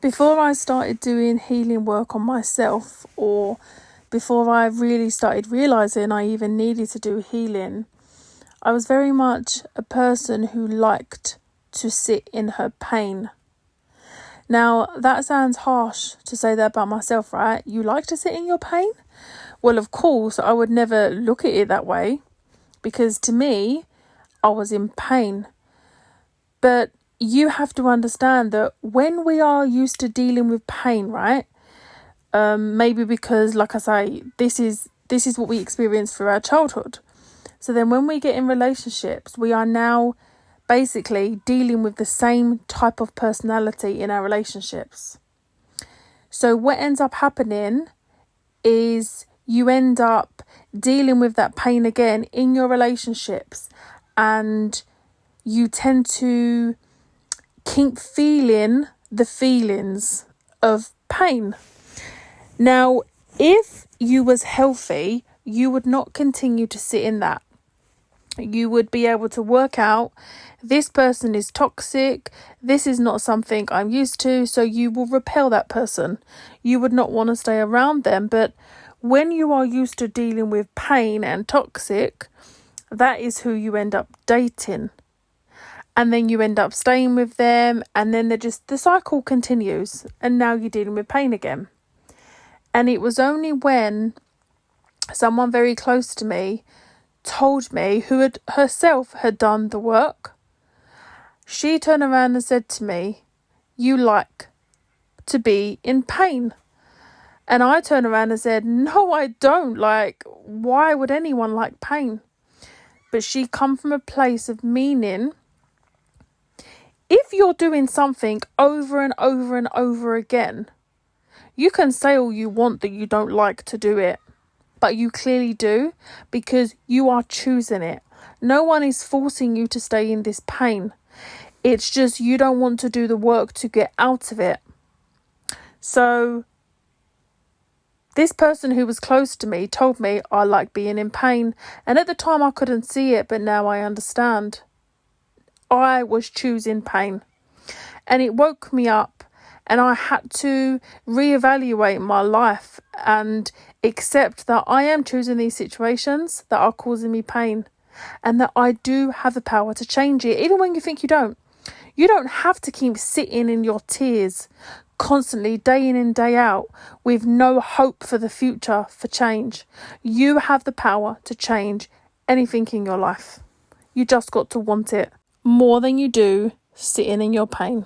Before I started doing healing work on myself, or before I really started realizing I even needed to do healing, I was very much a person who liked to sit in her pain. Now, that sounds harsh to say that about myself, right? You like to sit in your pain? Well, of course, I would never look at it that way, because to me, I was in pain. But you have to understand that when we are used to dealing with pain, right? Maybe because, like I say, this is what we experience through our childhood. So then when we get in relationships, we are now basically dealing with the same type of personality in our relationships. So what ends up happening is you end up dealing with that pain again in your relationships, and you tend to keep feeling the feelings of pain. Now, if you was healthy, you would not continue to sit in that. You would be able to work out, this person is toxic, this is not something I'm used to, so you will repel that person. You would not want to stay around them. But when you are used to dealing with pain and toxic, that is who you end up dating. And then you end up staying with them, and then the cycle continues, and now you're dealing with pain again. And it was only when someone very close to me told me, who had herself had done the work, she turned around and said to me, you like to be in pain. And I turned around and said, no, I don't. Like, why would anyone like pain? But she come from a place of meaning. If you're doing something over and over and over again, you can say all you want that you don't like to do it, but you clearly do, because you are choosing it. No one is forcing you to stay in this pain. It's just you don't want to do the work to get out of it. So this person who was close to me told me I like being in pain. And at the time I couldn't see it, but now I understand. I was choosing pain. And it woke me up, and I had to reevaluate my life and accept that I am choosing these situations that are causing me pain, and that I do have the power to change it, even when you think you don't. You don't have to keep sitting in your tears constantly, day in and day out, with no hope for the future for change. You have the power to change anything in your life. You just got to want it more than you do sitting in your pain.